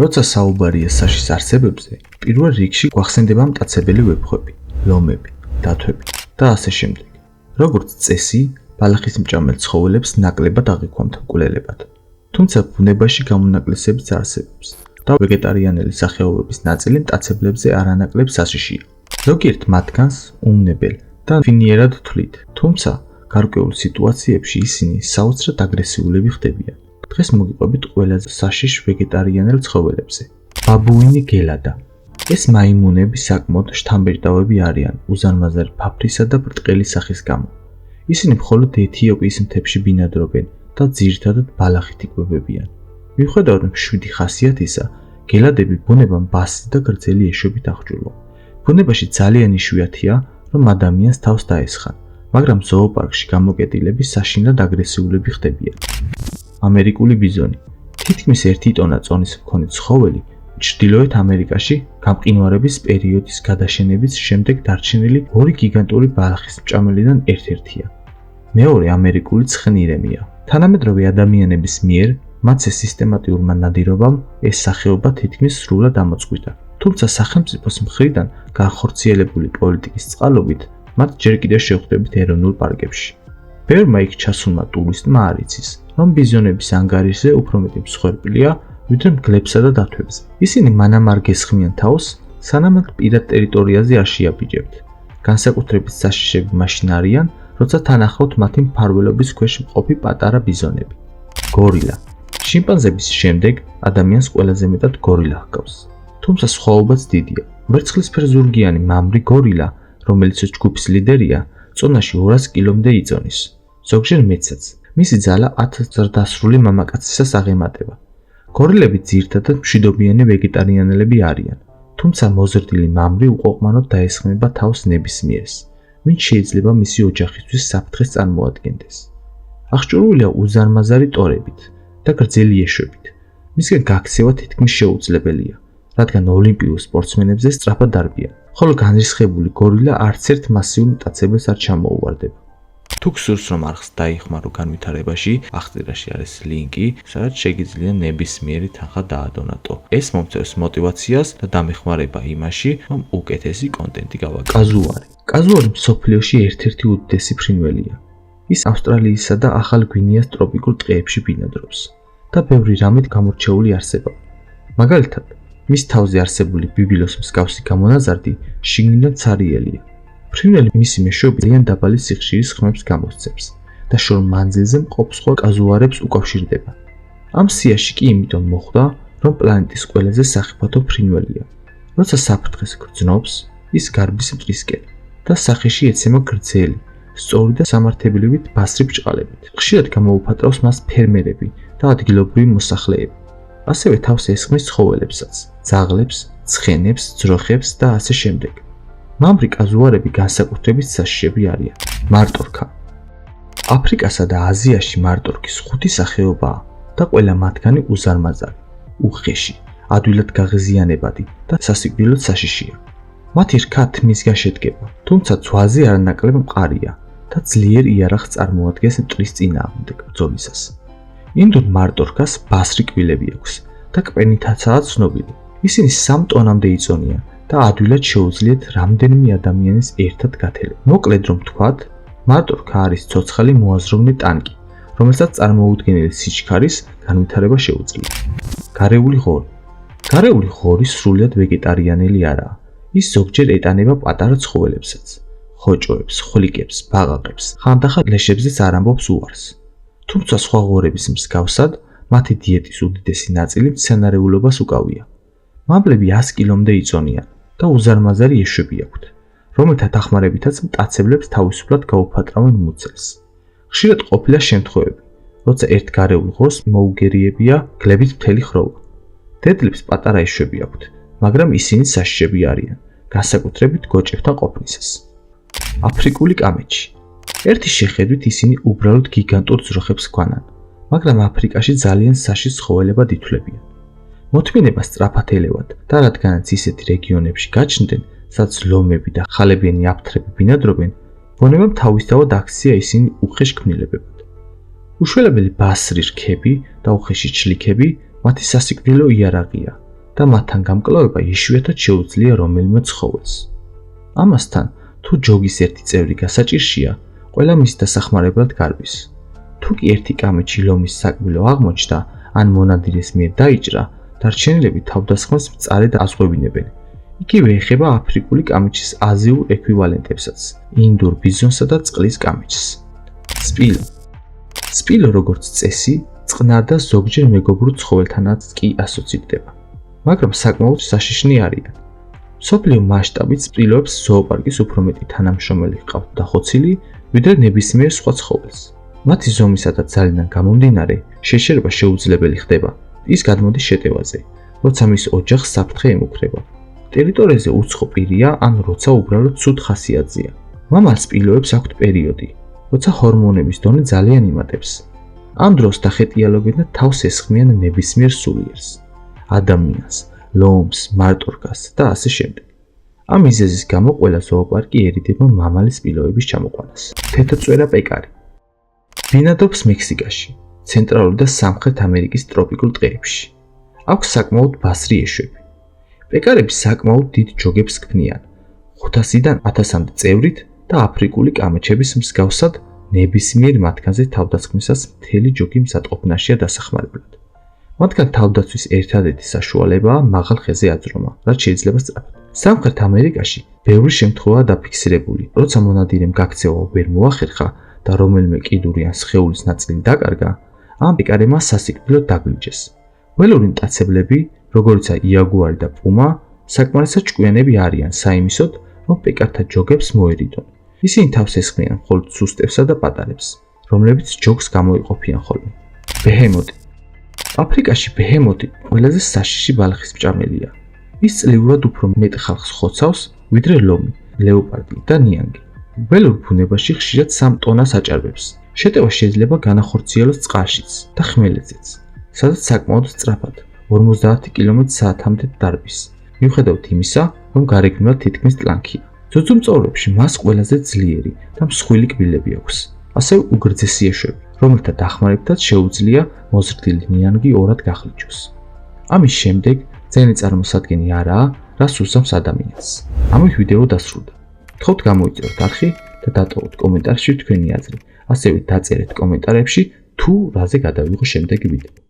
როცა საუბარია საშის არსებებზე, პირველ რიგში გვახსენდება მტაცებელი ვებხვები, ლომები, დათვები და ასე შემდეგ. როგორც წესი, ბალახის მჭამელ ცხოველებს ნაკლებად აღიქვამთ მკვლელებად. თუმცა ბუნებაში გამონაკლისებიც არსებობს და ვეგეტარიანელი სახეობების ნაწილი მტაცებლებზე არანაკლებ საშიშია. ზოგიერთ მათგანს უმნებელ და ფინიერად თვლით, თუმცა გარკვეულ სიტუაციებში ისინი საოცრად აგრესიულები ხდებიან. დღეს მოგიყვებით ყველაზე საშიშ ვეგეტარიანელ ცხოველებზე. ბაბუინი გელადა. ეს მაიმუნები საკმაოდ შთამბეჭდავები არიან უზარმაზარი ფაფრისა და ბრტყელი სახის გამო. ისინი მხოლოდ ეთიოპიის მთებში ბინადრობენ და ძირითადად ბალახით იკვებებიან. მიუხედავად მშვიდი ხასიათისა, გელადები ბუნებამ ბასრი და გრძელი ეშვებით აღჭურვა. ბუნებაში ძალიან იშვიათია, რომ ადამიანს თავს დაესხან, მაგრამ ზოოპარკში გამოკეტილები საშინლად აგრესიულები ხდებიან. ამერიკული ბიზონი. თითქმის 1 ტონა წონის მქონე ცხოველი ჩრდილოეთ ამერიკაში გამყინვარების პერიოდის გადაშენების შემდეგ დარჩენილი 2 გიგანტური ბალახის მჭამელიდან ერთ-ერთია. მეორე ამერიკული ცხნირემია. თანამედროვე ადამიანების მიერ მათზე სისტემატიურმა ნადირობამ ეს სახეობა თითქმის სრულად ამოწყვიტა. თუმცა სახელმწიფოს მხრიდან განხორციელებული პოლიტიკის წყალობით მათ ჯერ კიდევ შევხვდებით ეროვნულ პარკებში. ბევრმა იქ ჩასულმა ტურისტმა არ იცის, რომ ბიზონების ანგარიშზე უფრო მეტი მსხვერპლია, ვიდრე მგლებსა და დათვებზე. ისინი მანამ არ გესხმიან თავს, სანამ პირად ტერიტორიაზე არ შეაბიჯებთ. განსაკუთრებით საშიშები მაშინ არიან, როცა თან ახლავთ მათი მფარველობის ქვეშ მყოფი პატარა ბიზონები. გორილა. შიმპანზების შემდეგ ადამიანს ყველაზე მეტად გორილა ჰგავს. თუმცა სხვაობაც დიდია. ვერცხლისფერ-ზურგიანი მამრი გორილა, რომელიც ჯგუფის ლიდერია, წონაში 200 კილომდე იწონის. ზოგჯერ მეცაც. მისი ძალა 10 ზრდასრული მამაკაცისას აღემატება. გორილები ძირითადად მშვიდობიანი ვეგეტარიანელები არიან, თუმცა მოზრდილი მამრი უყოყმანოდ დაესხმება თავს ნებისმიერს, ვინც შეიძლება მისი ოჯახისთვის საფრთხეს წარმოადგენდეს. აღჭურვილია უზარმაზარი ტორებით და გრძელი ეშვებით. მისგან გაქცევა თითქმის შეუძლებელია, რადგან ოლიმპიურ სპორტსმენებზე სწრაფად დარბიან, ხოლო განრისხებული გორილა არც ერთ მასიურ მტაცებელს არ ჩამოუვარდება. თუ გსურს რომ არხს დაიხმარო განვითარებაში, აღწერაში არის ლინკი, სადაც შეგიძლია ნებისმიერი თანხა დაადონატო. ეს მომწევს мотивაციას და დამეხმარება იმაში, რომ უკეთესი კონტენტი გავაკეთო. კაზუარი. კაზუარი მსოფლიოში ერთ-ერთი უდიდესი ფრინველია. ის ავსტრალიისა და ახალ გვინეას ტროპიკულ ტყეებში ბინადრობს და ბევრი რამით გამორჩეული არსება. მაგალითად, მის თავზე არსებული ბიბილოს მსგავსი გამონაზარდი შიგნიდან ცარიელია. ფრინველი მისი მეშვეობით ძალიან დაბალი სიხშირის ხმებს გამოსცემს და შორ მანძილზე მყოფ სხვა კაზუარებს უკავშირდება. ამ სიაში კი იმიტომ მოხვდა, რომ პლანეტის ყველაზე სახიფათო ფრინველია. როცა საფრთხეს გრძნობს, ის გარბის მტრისკენ და სახეში ეცემა გრძელი, სწორი და სამართლებრივით ბასრი ბრჭყალებით. ხშირად გამოუფატრავს მას ფერმერები და ადგილობრივი მოსახლეები. ასევე თავს ესხმის ცხოველებსაც, ძაღლებს, ცხენებს, ძროხებს და ასე შემდეგ. მამრი კაზუარები განსაკუთრებით საშიშები არიან. მარტორქა. აფრიკასა და აზიაში მარტორქის 5 სახეობაა და ყველა მათგანი უზარმაზარი, უხეში, ადვილად გაღიზიანებადი და სასიკვდილოდ საშიშია. მათი რქა თმისგან შედგება, თუმცა ძვაზე არანაკლებ მყარია და ძლიერ იარაღს წარმოადგენს მტრის წინააღმდეგ ბრძოლისას. ინდურ მარტორქას ბასრი კბილები აქვს და კპენითაცაა ცნობილი. ისინი 3 ტონამდე იწონიან და ადვილად შეუძლიათ რამდენიმე ადამიანის ერთად გათელება. მოკლედ რომ ვთქვათ, მარტორქა არის ცოცხალი მოაზროვნე ტანკი, რომელსაც წარმოუდგენელი სიჩქარის განვითარება შეუძლია. გარეული ღორი. გარეული ღორი სრულად ვეგეტარიანელი არაა. ის ზოგჯერ ეტანება პატარა ცხოველებსაც, ხოჭოებს, ხვლიკებს, ბაყაყებს, ხანდახან ლეშებზეც არ ამბობს უარს. თუმცა სხვა ღორების მსგავსად, მათი დიეტის უდიდესი ნაწილი მცენარეულობას უკავია. მამლები 100 კილომდე იწონიან და უზარმაზარი ეშვები აქვთ, რომელთა დახმარებითაც მტაცებლებს თავისუფლად გაუფატრავენ მუცელს. ხშირად ყოფილა შემთხვევები, როცა ერთ გარეულ ღორს მოუგერიებია გლებით მთელი ხროვა. დედლებს პატარა ეშვები აქვთ, მაგრამ ისინი საშიშები არიან, განსაკუთრებით გოჭებთან ყოფნისას. აფრიკული კამეჩი. ერთი შეხედვით ისინი უბრალოდ გიგანტურ ძროხებს ჰქვანან, მაგრამ აფრიკაში ძალიან საშიშ ცხოველებად ითვლებიან. მოთმინება სწრაფად ელევათ და რადგანაც ისეთი რეგიონებში გაჩნდნენ, სადაც ლომები და ხალებიანი აფთრები ბინადრობენ, ბუნებამ თავისთავად აქცია ისინი უხეშ ქმნილებებად. უშველებელი ბასრი რქები და უხეში ჩლიქები მათი სასიკვდილო იარაღია და მათთან გამკლავება იშვიათად შეუძლია რომელიმე ცხოველს. ამასთან, თუ ჯოგის ერთი წევრი გასაჭირშია, ყველა მის დასახმარებლად გარბის. თუ კი ერთი კამეჩი ლომის საკბილო აღმოჩნდა, ან მონადირის მიერ დაიჭრა, დარჩენილები თავდასხმას მწარედ აზღვევინებენ. იგივე ეხება აფრიკული კამეჩის აზიურ ექვივალენტებსაც, ინდურ ბიზონსა და წყლის კამეჩს. სპილო. სპილო როგორც წესი, წყნარ და ზოგჯერ მეგობრულ ცხოველთანაც კი ასოცირდება, მაგრამ საკმაოდ საშიშნი არიან. მსოფლიო მასშტაბით სპილოებს ზოოპარკის უფრო მეტი თანამშრომელი ჰყავთ დახოცილი, ვიდრე ნებისმიერ სხვა ცხოველს. მათი ზომისა და ძალიდან გამომდინარე, შეშერება შეუძლებელი ხდება ის გადმოდის შეტევაზე, როცა მის ოჯახს საფრთხე ემუქრება. ტერიტორიაზე უცხო პირია ან როცა უბრალოდ ცუდ ხასიათზეა. მამალ სპილოებს აქვთ პერიოდი, როცა ჰორმონების დონე ძალიან იმატებს. ამ დროს დახეტიალობენ თავს ესხმიან ნებისმიერ სულიერს, ადამიანს, ლომს, მარტორქას და ასე შემდეგ. ამ მიზეზის გამო ყველა ზოოპარკი ერიდება მამალი სპილოების ჩამოყვანას. თეთრწვერა პეკარი. ბინადრობს მექსიკაში, ცენტრალური და სამხრეთ ამერიკის ტროპიკულ ტყეებში. აქვს საკმაოდ ბასრი ეშვები. პეკარები საკმაოდ დიდ ჯოგებს ქმნიან, 500-დან 1000-მდე წევრით და აფრიკული კამეჩების მსგავსად ნებისმიერ მათგანზე თავდასხმისას მთელი ჯოგი მზადყოფნაშია დასახმარებლად. მათგან თავდაცვის ერთადერთი საშუალებაა მაღალ ხეზე აძრომა, რაც შეიძლება სწრაფად. სამხრეთ ამერიკაში ბევრი შემთხვევაა დაფიქსირებული, როცა მონადირემ გაქცევა ვერ მოახერხა და რომელიმე კიდური ან სხეულის ნაწილი დაკარგა, ამ პეკარებმა სასიკვდილოდ დაგლიჯეს. ველური მტაცებლები, როგორიცაა იაგუარი და პუმა, საკმარისად ჭკვიანები არიან საიმისოდ, რომ პეკართა ჯოგებს მოერიდონ. ისინი თავს ესხმიან მხოლოდ სუსტევსა და პატარებს, რომლებიც ჯოგს გამოიყოფიან ხოლმე. ბეჰემოტი. აფრიკაში ბეჰემოტი ყველაზე საშიში ბალახისმჭამელია. ის წლიურად უფრო მეტ ხალხს ხოცავს, ვიდრე ლომი, ლეოპარდი და ნიანგი. ველურ ბუნებაში ხშირად 3 ტონას აჭარბებს. შეტევა შეიძლება განახორციელოს წყალშიც და ხმელეთზეც, სადაც საკმაოდ სწრაფად 50 კმ/სთ-მდე დარბის, მიუხედავად იმისა, რომ გარეგნულად თითქმის ტლანქია. ძუძუმწოვრებში მას ყველაზე ძლიერი და მსხვილი კბილები აქვს, ასევე უგრძესი ეშვები, რომელთა დახმარებითაც შეუძლია მოზრდილი ნიანგი ორად გახლიჩოს. ამის შემდეგ ძენი წარმოსადგენი არაა, რაც უსწავს ადამიანს. ამით ვიდეო დასრულდა. გთხოვთ გამოიწეროთ არხი და დატოვოთ კომენტარში თქვენი აზრი, ასევე დაწერეთ კომენტარებში თუ რაზე გადავიღო შემდეგი ვიდეო.